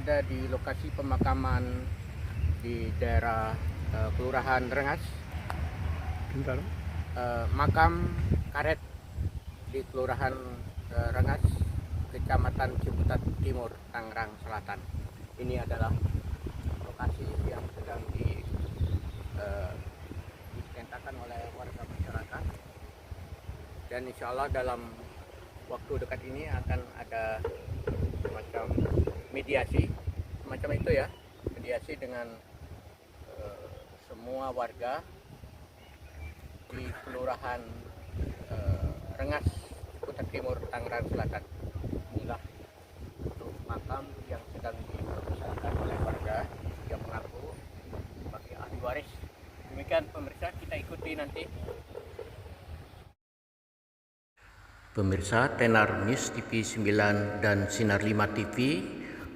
berada di lokasi pemakaman di daerah Kelurahan Rengas. Makam karet di Kelurahan Rengas, Kecamatan Ciputat Timur, Tangerang Selatan. Ini adalah lokasi yang sedang ditentakan oleh warga masyarakat, dan insya Allah dalam waktu dekat ini akan ada semacam mediasi, semacam itu ya, mediasi dengan semua warga di Kelurahan Rengas, Ciputat Timur, Tangerang Selatan. Inilah untuk makam yang sedang dipersiapkan oleh warga yang mengaku sebagai ahli waris. Demikian pemirsa, kita ikuti nanti. Pemirsa, Tenar News TV 9 dan Sinar 5 TV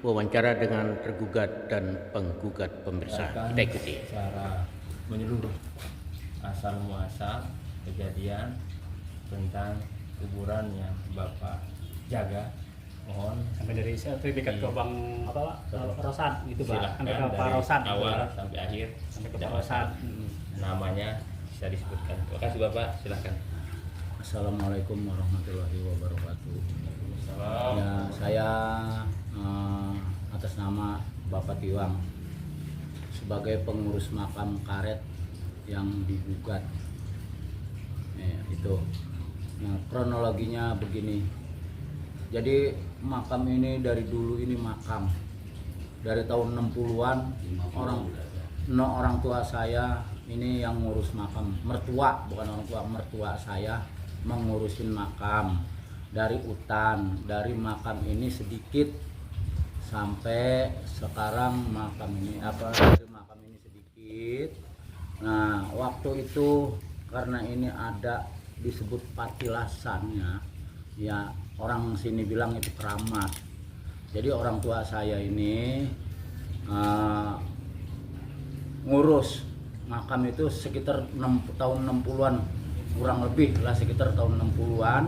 wawancara dengan tergugat dan penggugat. Pemirsa, kita ikuti. Secara menyeluruh asal muasal kejadian tentang kuburan yang Bapak jaga, mohon sampai dari sertifikat ke Bang apa Pak Rosad gitu Pak, sampai ke Pak dari Rosad awal gitu, sampai akhir sampai ke Pak Rosad. Namanya bisa disebutkan. Terima kasih Bapak, silakan. Assalamualaikum warahmatullahi wabarakatuh. Ya, saya atas nama Bapak Tiwang sebagai pengurus makam karet yang digugat. Itu. Nah, kronologinya begini. Jadi makam ini dari dulu ini makam. Dari tahun 60-an orang tua saya ini yang ngurus makam, mertua, bukan orang tua, mertua saya mengurusin makam dari hutan. Dari makam ini sedikit sampai sekarang makam ini dari makam ini sedikit. Nah, waktu itu karena ini ada disebut patilasannya, ya orang sini bilang itu keramat. Jadi orang tua saya ini ngurus makam itu sekitar tahun 60-an, kurang lebih lah sekitar tahun 60-an.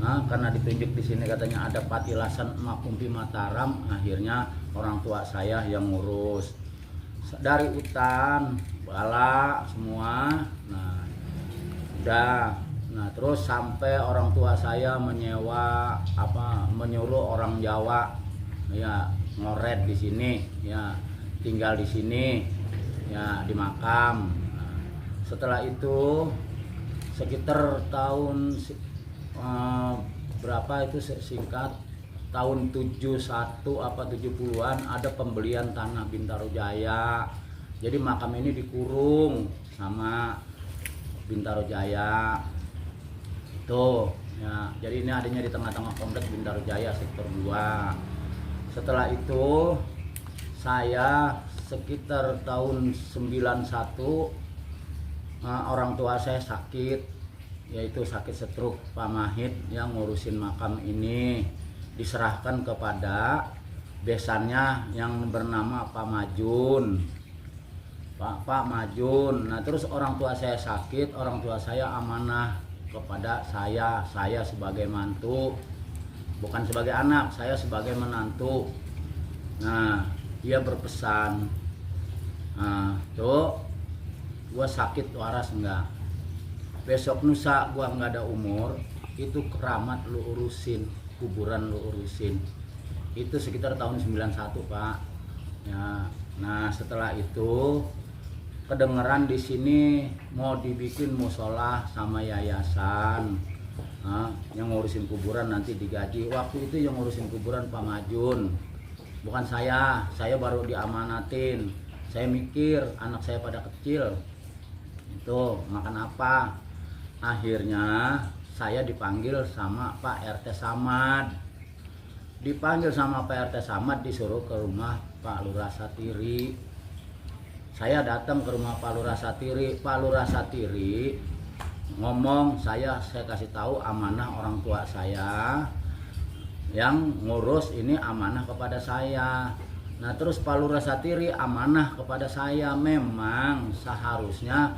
Nah, karena ditunjuk di sini katanya ada patilasan Makumpi Mataram, akhirnya orang tua saya yang ngurus dari hutan, bala semua. Nah, udah. Nah, terus sampai orang tua saya menyuruh orang Jawa ya ngoret di sini, ya tinggal di sini, ya di makam. Nah, setelah itu sekitar tahun berapa itu singkat tahun 71 apa 70-an ada pembelian tanah Bintaro Jaya. Jadi makam ini dikurung sama Bintaro Jaya. Tuh, ya. Jadi ini adanya di tengah-tengah kompleks Bintaro Jaya sektor 2. Setelah itu saya sekitar tahun 91 orang tua saya sakit, yaitu sakit stroke. Pak Mahid yang ngurusin makam ini diserahkan kepada besannya yang bernama Pak Majun. Pak Majun. Nah, terus orang tua saya sakit, orang tua saya amanah kepada saya sebagai mantu, bukan sebagai anak, saya sebagai menantu. Nah, dia berpesan, tuh gua sakit waras enggak, besok lusa gua nggak ada umur, itu keramat lu urusin, kuburan lu urusin. Itu sekitar tahun 91 Pak ya. Nah, setelah itu kedengeran di sini mau dibikin musola sama yayasan, yang ngurusin kuburan nanti digaji. Waktu itu yang ngurusin kuburan Pak Majun, bukan saya baru diamanatin. Saya mikir anak saya pada kecil, itu makan apa. Akhirnya saya dipanggil sama Pak RT Samad. Dipanggil sama Pak RT Samad, disuruh ke rumah Pak Lurah Satiri. Saya datang ke rumah Pak Lurah Satiri. Pak Lurah Satiri ngomong, saya kasih tahu amanah orang tua saya yang ngurus ini, amanah kepada saya. Nah, terus Pak Lurah Satiri amanah kepada saya. Memang seharusnya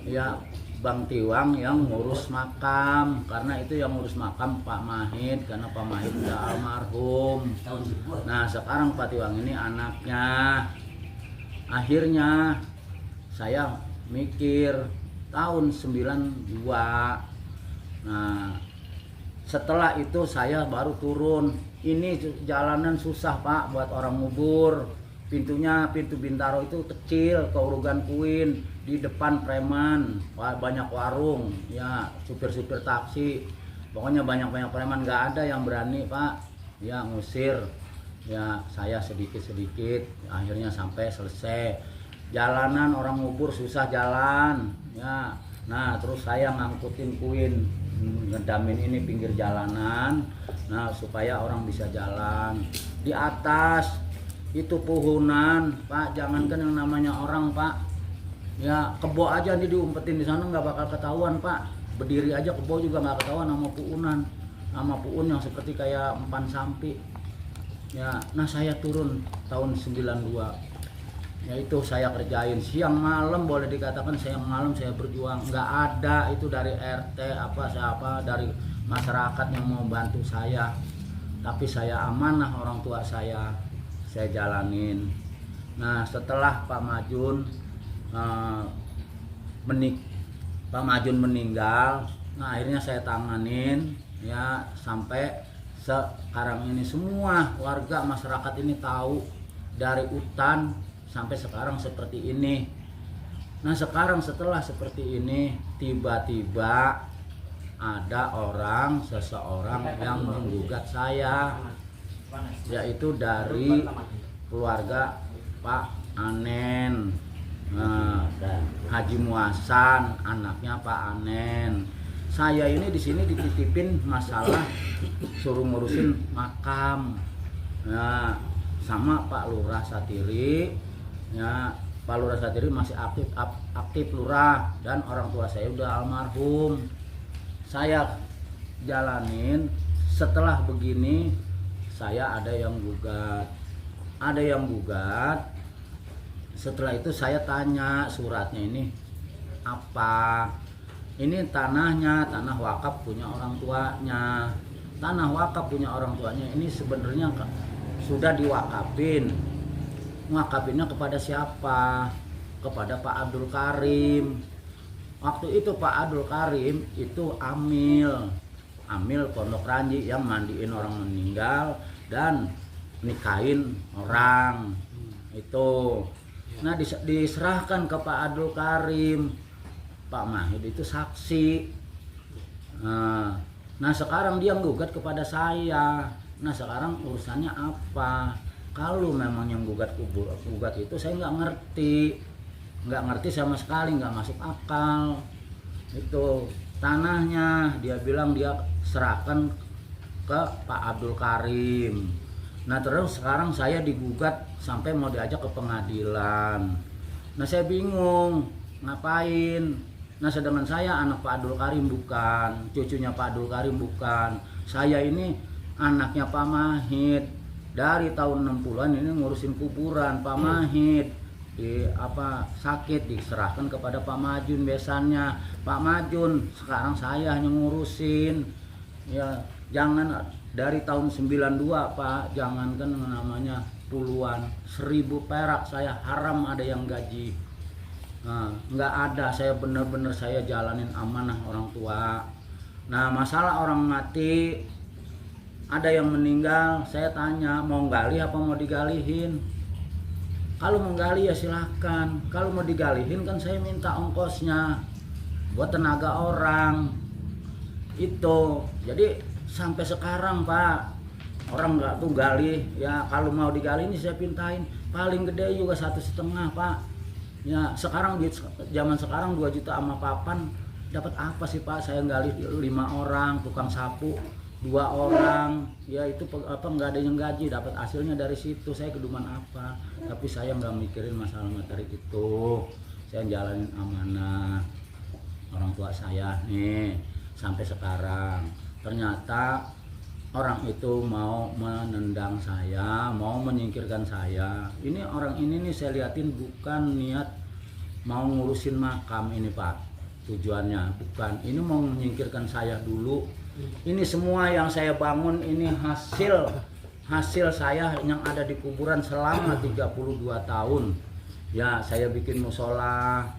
ya Bang Tiwang yang ngurus makam, karena itu yang ngurus makam Pak Mahid, karena Pak Mahid udah almarhum. Nah sekarang Pak Tiwang ini anaknya. Akhirnya saya mikir tahun 92. Nah setelah itu saya baru turun. Ini jalanan susah Pak buat orang ngubur. Pintunya, pintu Bintaro itu kecil, ke Urugan Kuin, di depan preman, banyak warung, ya supir-supir taksi, pokoknya banyak-banyak preman, nggak ada yang berani Pak, ya ngusir, ya saya sedikit-sedikit, akhirnya sampai selesai. Jalanan orang ngubur susah jalan, ya, nah terus saya ngangkutin Kuin, ngedamin ini pinggir jalanan, nah supaya orang bisa jalan. Di atas itu puhunan Pak, jangankan yang namanya orang Pak, ya kebo aja nih diumpetin di sana nggak bakal ketahuan Pak, berdiri aja kebo juga nggak ketahuan sama puunan, sama puun yang seperti kayak empan sampi, ya. Nah saya turun tahun 92, ya itu saya kerjain siang malam, boleh dikatakan siang malam saya berjuang, nggak ada itu dari RT apa siapa dari masyarakat yang mau bantu saya, tapi saya amanah orang tua saya jalanin. Nah setelah Pak Majun meninggal, nah akhirnya saya tanganin, ya sampai sekarang ini semua warga masyarakat ini tahu dari hutan sampai sekarang seperti ini. Nah sekarang setelah seperti ini tiba-tiba ada seseorang yang menggugat saya, yaitu dari keluarga Pak Anen, Haji Muasan, anaknya Pak Anen. Saya ini di sini dititipin masalah suruh ngurusin makam, ya, sama Pak Lurah Satiri, ya. Pak Lurah Satiri masih aktif lurah, dan orang tua saya udah almarhum. Saya jalanin. Setelah begini saya ada yang gugat. Setelah itu saya tanya suratnya ini apa, ini tanah wakaf punya orang tuanya, ini sebenarnya sudah diwakafin. Wakafinnya kepada siapa? Kepada Pak Abdul Karim. Waktu itu Pak Abdul Karim itu amil Pondok Ranji yang mandiin orang meninggal dan nikahin orang itu. Nah diserahkan ke Pak Abdul Karim, Pak Mahid itu saksi. Nah sekarang dia gugat kepada saya. Nah sekarang urusannya apa? Kalau memang yang gugat itu saya nggak ngerti sama sekali, nggak masuk akal. Itu tanahnya dia bilang dia serahkan ke Pak Abdul Karim. Nah terus sekarang saya digugat sampai mau diajak ke pengadilan. Nah saya bingung ngapain. Nah sedangkan saya anak Pak Abdul Karim bukan, cucunya Pak Abdul Karim bukan. Saya ini anaknya Pak Mahid. Dari tahun 60-an ini ngurusin kuburan Pak Mahid. Sakit diserahkan kepada Pak Majun besannya. Pak Majun, sekarang saya yang ngurusin. Ya, jangan dari tahun 92 Pak, jangankan namanya puluhan, 1000 perak saya haram ada yang gaji. Nah, nggak ada, saya bener-bener saya jalanin amanah orang tua. Nah masalah orang mati, ada yang meninggal, saya tanya mau gali apa mau digalihin. Kalau mau gali ya silahkan, kalau mau digalihin kan saya minta ongkosnya buat tenaga orang itu. Jadi sampai sekarang Pak, orang nggak tuh gali, ya kalau mau digali ini saya pintain paling gede juga 1,5 Pak. Ya sekarang di zaman sekarang 2 juta sama papan dapat apa sih Pak? Saya gali 5 orang, tukang sapu 2 orang, ya itu nggak ada yang gaji, dapat hasilnya dari situ. Saya keduman apa? Tapi saya nggak mikirin masalah materi itu. Saya jalanin amanah orang tua saya nih sampai sekarang. Ternyata orang itu mau menendang saya, mau menyingkirkan saya. Ini orang ini nih saya liatin bukan niat mau ngurusin makam ini Pak. tujuannya, bukan. Ini mau menyingkirkan saya dulu. Ini semua yang saya bangun ini hasil saya yang ada di kuburan selama 32 tahun. Ya, saya bikin musola,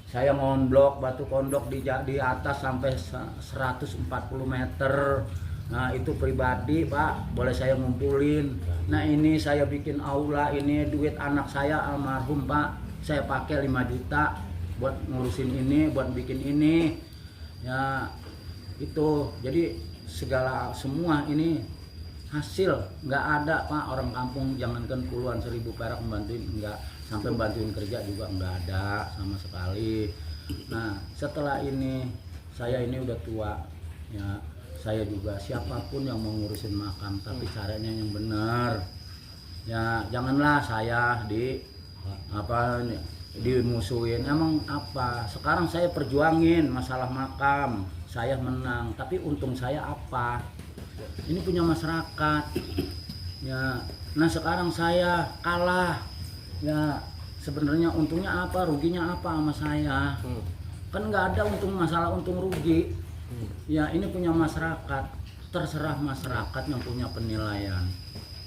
saya ngonblok batu kondok di atas sampai 140 meter. Nah, itu pribadi, Pak, boleh saya ngumpulin. Nah, ini saya bikin aula, ini duit anak saya almarhum, Pak. Saya pakai 5 juta buat ngurusin ini, buat bikin ini. Ya, itu. Jadi semua ini hasil, nggak ada, Pak. Orang kampung jangankan puluhan 1000 perak membantuin, nggak, sampai bantuin kerja juga nggak ada sama sekali. Nah, setelah ini saya ini udah tua, ya. Saya juga siapapun yang mau ngurusin makam, tapi caranya yang benar. Ya, janganlah saya dimusuhin. Emang apa? Sekarang saya perjuangin masalah makam, saya menang, tapi untung saya apa? Ini punya masyarakat. Ya, nah sekarang saya kalah. Ya, sebenarnya untungnya apa, ruginya apa sama saya? Kan nggak ada masalah untung rugi. Ya, ini punya masyarakat, terserah masyarakat yang punya penilaian.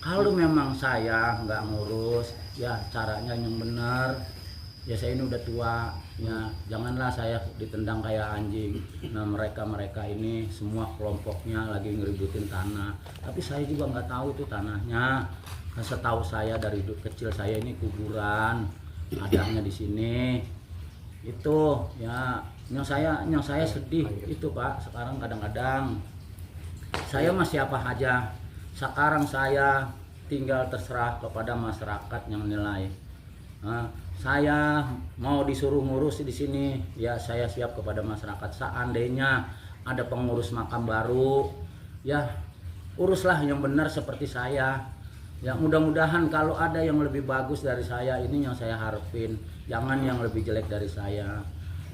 Kalau memang saya nggak ngurus, ya caranya yang benar. Ya, saya ini udah tua, ya janganlah saya ditendang kayak anjing. Nah, mereka ini semua kelompoknya lagi ngeributin tanah, tapi saya juga nggak tahu itu tanahnya. Nah, setahu saya dari kecil saya ini kuburan, adanya di sini. Itu ya yang saya sedih itu, Pak. Sekarang kadang-kadang saya masih apa aja. Sekarang saya tinggal terserah kepada masyarakat yang nilai. Nah, saya mau disuruh ngurus di sini, ya saya siap kepada masyarakat. Seandainya ada pengurus makam baru, ya uruslah yang benar seperti saya. Ya, mudah-mudahan kalau ada yang lebih bagus dari saya, ini yang saya harapin. Jangan yang lebih jelek dari saya.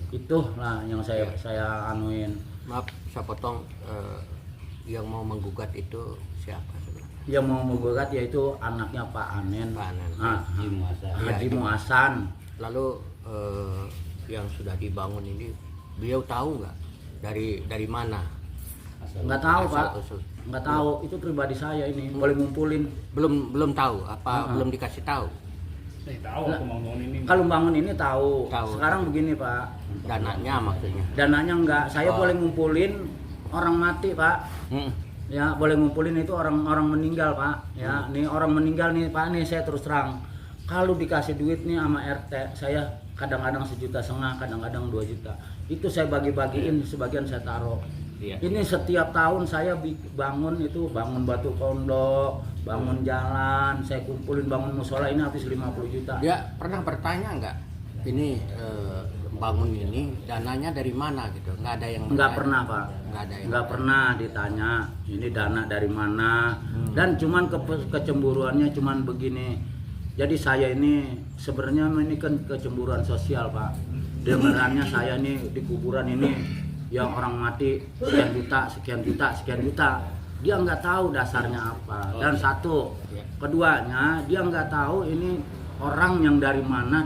Itulah yang saya anuin. Maaf, saya potong. Yang mau menggugat itu siapa sebenarnya? Yang mau menggugat yaitu anaknya Pak Anen. Pak Anen. Haji Muhasan. Lalu yang sudah dibangun ini, beliau tahu nggak dari mana? Nggak tahu, Pak. Usul. Nggak tahu, itu pribadi saya ini. Boleh ngumpulin. Belum tahu apa? Belum dikasih tahu. Tahu aku mau bangun ini. Kalau bangun ini tahu. Tahu. Sekarang begini, Pak. Dananya maksudnya? Dananya enggak. Saya boleh ngumpulin orang mati, Pak. Ya, boleh ngumpulin itu orang meninggal, Pak. Ya, nih orang meninggal nih, Pak, nih saya terus terang. Kalau dikasih duit nih sama RT, saya kadang-kadang 1,5 juta, kadang-kadang 2 juta. Itu saya bagi-bagiin, sebagian saya taruh. Iya. Ini setiap tahun saya bangun batu kondok, bangun jalan, saya kumpulin bangun musola, ini habis 50 juta. Dia pernah bertanya nggak? Ini bangun ini dananya dari mana gitu? Nggak ada yang Nggak pernah, Pak. Nggak pernah ditanya ini dana dari mana. Dan cuman kecemburuannya cuman begini. Jadi saya ini sebenarnya ini kan kecemburuan sosial, Pak. Dengarannya saya ini di kuburan ini yang orang mati sekian juta. Dia nggak tahu dasarnya apa. Dan satu, keduanya dia nggak tahu ini orang yang dari mana.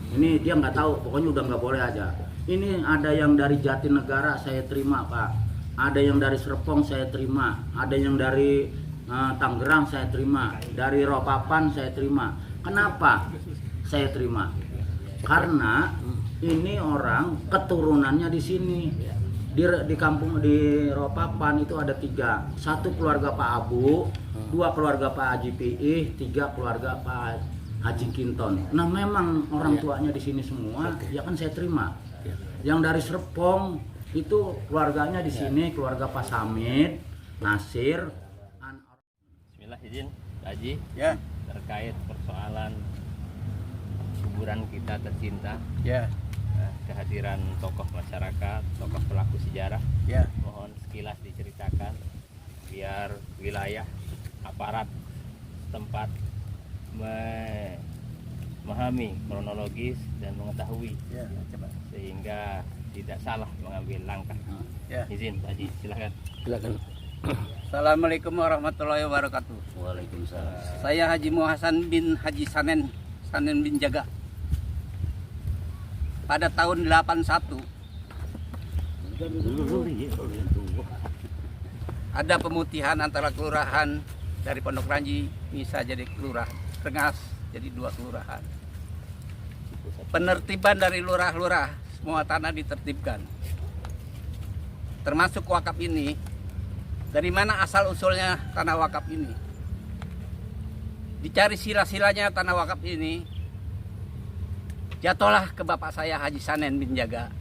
Ini dia nggak tahu, pokoknya udah nggak boleh aja. Ini ada yang dari Jatinegara saya terima, Pak. Ada yang dari Serpong saya terima. Ada yang dari Tangerang saya terima. Dari Ropapan saya terima. Kenapa saya terima? Karena ini orang keturunannya di sini. Di kampung di Ropapan itu ada 3. 1 keluarga Pak Abu, 2 keluarga Pak Haji Piih, 3 keluarga Pak Haji Kinton. Nah, memang orang tuanya di sini semua, ya kan saya terima. Yang dari Serpong itu keluarganya di sini, keluarga Pak Samit, Nasir. Bismillah, izin Haji. Ya. Terkait persoalan kuburan kita tercinta. Ya. Kehadiran tokoh masyarakat, tokoh pelaku sejarah. Ya. Mohon sekilas diceritakan biar wilayah aparat tempat memahami kronologis dan mengetahui, Coba. sehingga tidak salah mengambil langkah. Ya. Izin Pak Haji, silakan. Assalamualaikum warahmatullahi wabarakatuh. Waalaikumsalam. Saya Haji Muhasan bin Haji Sanen bin Jaga. Pada tahun 81 Ada pemutihan antara kelurahan dari Pondok Ranji bisa jadi kelurahan Rengas, jadi 2 kelurahan. Penertiban dari lurah-lurah, semua tanah ditertibkan. Termasuk wakaf ini. Dari mana asal usulnya tanah wakaf ini? Dicari sila-silanya tanah wakaf ini. Jatuhlah ke bapak saya Haji Sanen bin Jaga.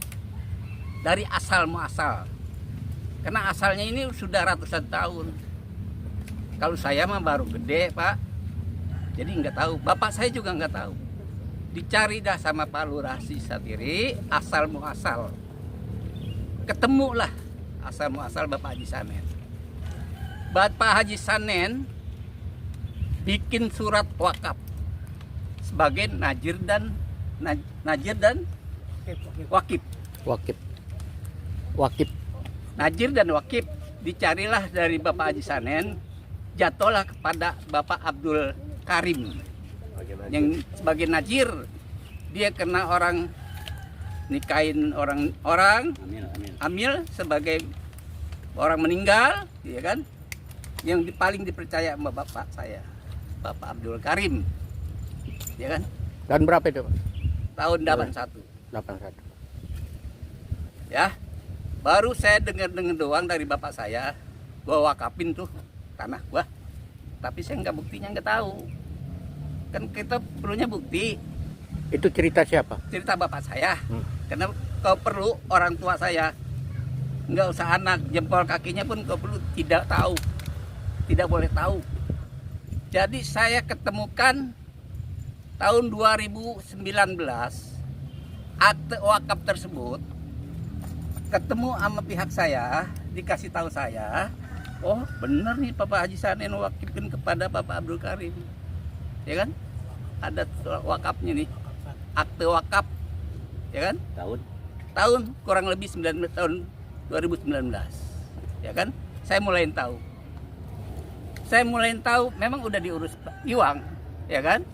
Dari asal muasal. Karena asalnya ini sudah ratusan tahun. Kalau saya mah baru gede, Pak. Jadi nggak tahu. Bapak saya juga nggak tahu. Dicari dah sama Pak Lurah Satiri, asal muasal. Ketemulah asal muasal Bapak Haji Sanen. Bapak Haji Sanen bikin surat wakaf sebagai najir dan wakif. Wakif. Najir dan wakif dicarilah dari Bapak Haji Sanen, jatuhlah kepada Bapak Abdul Karim yang sebagai najir. Dia kena orang nikahin orang amil sebagai orang meninggal, ya kan? Yang paling dipercaya sama bapak saya, Bapak Abdul Karim, ya kan? Dan berapa itu, Pak? Tahun 81. 81. Ya, baru saya dengar doang dari bapak saya, gua wakafin tuh tanah gua, tapi saya nggak buktinya, nggak tahu. Kan kita perlunya bukti. Itu cerita siapa? Cerita bapak saya. Karena kalau perlu orang tua saya, nggak usah anak, jempol kakinya pun kalau perlu tidak tahu, tidak boleh tahu. Jadi saya ketemukan tahun 2019 akte wakaf tersebut, ketemu sama pihak saya, dikasih tahu saya, oh benar nih Bapak Haji Sanen wakifkan kepada Bapak Abdul Karim, ya kan? Ada wakafnya nih, akte wakaf, ya kan? Tahun kurang lebih 19 tahun 2019, ya kan? Saya mulai tahu, memang udah diurus Iwang, ya kan?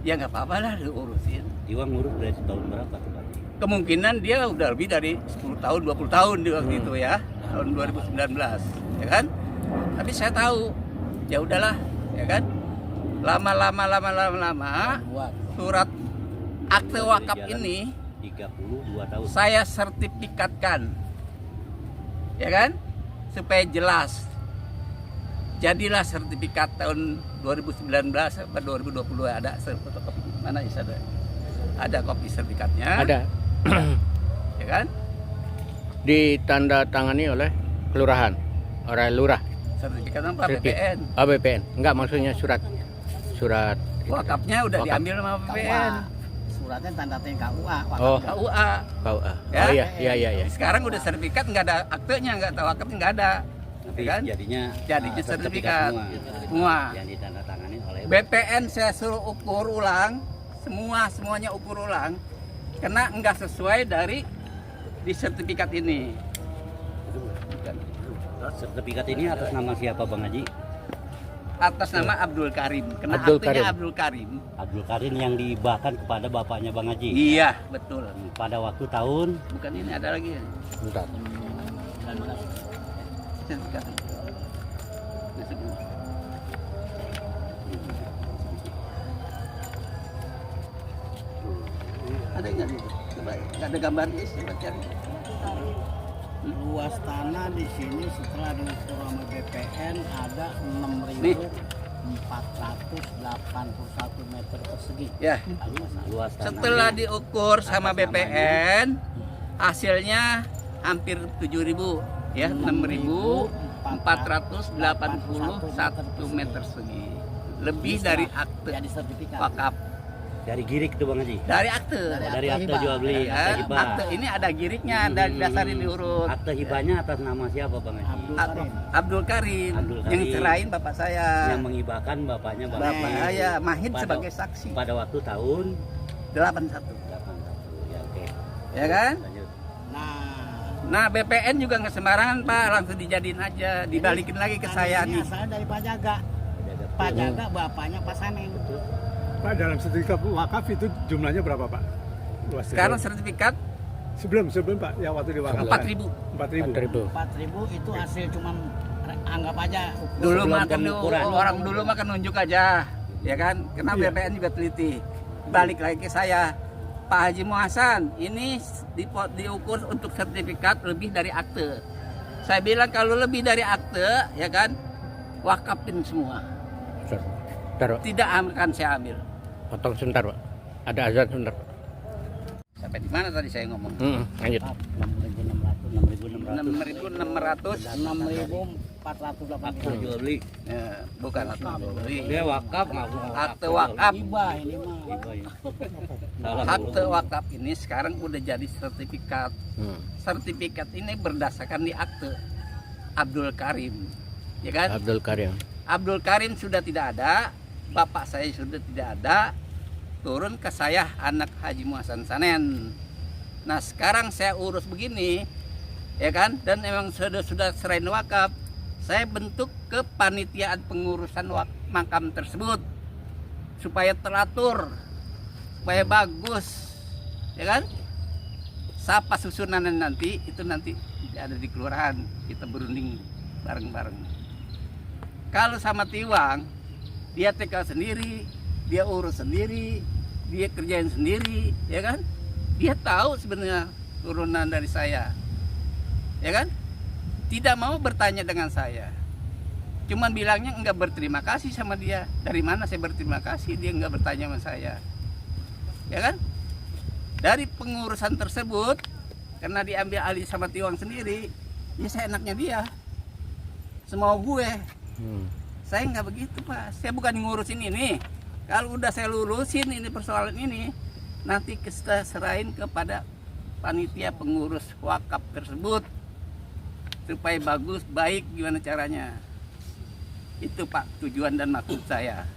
Ya nggak apa-apa lah diurusin. Iwang ngurus dari tahun berapa tuh, Pak? Kemungkinan dia udah lebih dari 10 tahun, 20 tahun di waktu itu ya, tahun 2019, ya kan? Tapi saya tahu, ya udahlah, ya kan? Lama surat akte wakaf ini 32 tahun. saya sertifikatkan, ya kan? Supaya jelas. Jadilah sertifikat tahun 2019 atau 2020 ada fotokopi. Mana bisa ada kopi sertifikatnya? Ada. Ya kan? Ditandatangani oleh kelurahan, oleh lurah. Sertifikat apa? BPN. BPN. Enggak, maksudnya surat Wakafnya udah Wakaf. diambil sama BPN. Suratnya tanda tangan KUA. Oh, KUA. KUA. Ya? Oh iya. Sekarang udah sertifikat, nggak ada aktenya, nggak tahu wakafnya, nggak ada. Tapi Ya kan? jadinya sertifikat semua semua. yang ditandatangani oleh BPN saya suruh ukur ulang, semuanya ukur ulang, karena nggak sesuai dari di sertifikat ini. sertifikat ini atas nama siapa, Bang Haji? Atas nama Abdul Karim, kena Abdul aktenya Karim. Abdul Karim. Abdul Karim yang dihibahkan kepada bapaknya Bang Haji. Iya betul. Pada waktu tahun Bukan ini, ada lagi ya. Bentar. Sertifikat. Ada nggak nih? Coba, nggak ada gambarnya, coba cari. Luas tanah di sini setelah diukur sama BPN ada Nih. 6.481 meter persegi. Ya. luas tanah. Setelah diukur sama BPN, hasilnya hampir 7.000 ya, 6.481 meter persegi. Lebih dari akte Jadi sertifikat. wakaf. Dari Girik tuh, Bang Haji. Dari akte. Dari akte hibah. jual beli, akte Ya, hibah. akte ini ada giriknya, ada dasarin diurut. Akte hibahnya atas nama siapa, Bang Haji? Abdul Karim. Abdul Karim, Abdul yang Karim. cerain bapak saya. Yang menghibahkan bapaknya Bang Bapak Haji. saya Mahid Pada- sebagai saksi. Pada waktu tahun 81. 81. Ya, oke. Ya kan? Lanjut. Nah, BPN juga nggak sembarangan, Pak, langsung dijadiin aja, dibalikin lagi ke saya Ini nih. asalnya dari Pak Jaga. Pak Jaga bapaknya Pak Sanen. Pak, dalam sertifikat wakaf itu jumlahnya berapa, Pak? Luasnya? Sekarang sertifikat Sebelum Pak, ya waktu diwakafkan. 4.000. 4.000. 4.000 itu hasil cuman anggap aja Dulu Belum mah kan pengukuran. orang dulu mah kan nunjuk aja, ya kan? Karena Iya. BPN juga teliti. Balik lagi ke saya, Pak Haji Muhasan, ini diukur untuk sertifikat lebih dari akte. Saya bilang kalau lebih dari akte, ya kan, wakafin semua. Bentar, Pak. Tidak akan saya ambil. Potong sebentar, Pak. Ada azan sebentar, Pak. Sampai di mana tadi saya ngomong? Lanjut. 6.600. 6.480. jual beli. Ya, bukan akte jual beli. Dia wakaf ngaku Akte wakaf. Hibah ini mah. Salah Akte wakaf ini sekarang udah jadi sertifikat. Sertifikat ini berdasarkan di akte Abdul Karim, ya kan? Abdul Karim. Abdul Karim sudah tidak ada, bapak saya sudah tidak ada, turun ke saya anak Haji Muhasan Sanen. Nah sekarang saya urus begini, ya kan? Dan memang sudah serahin wakaf. Saya bentuk kepanitiaan pengurusan makam tersebut supaya teratur, supaya bagus, ya kan? Siapa susunan nanti itu nanti ada di kelurahan, kita berunding bareng-bareng. Kalau sama Tiwang, dia TK sendiri, dia urus sendiri, dia kerjain sendiri, ya kan? Dia tahu sebenarnya turunan dari saya, ya kan? Tidak mau bertanya dengan saya, cuman bilangnya enggak berterima kasih sama dia. Dari mana saya berterima kasih? Dia enggak bertanya sama saya, ya kan? Dari pengurusan tersebut, karena diambil alih sama Tiwang sendiri, ya saya enaknya dia, semau gue. Saya nggak begitu, Pak. Saya bukan ngurusin ini. Kalau udah saya lurusin ini persoalan ini, nanti kita serahin kepada panitia pengurus wakaf tersebut supaya bagus, baik gimana caranya. Itu Pak tujuan dan maksud saya.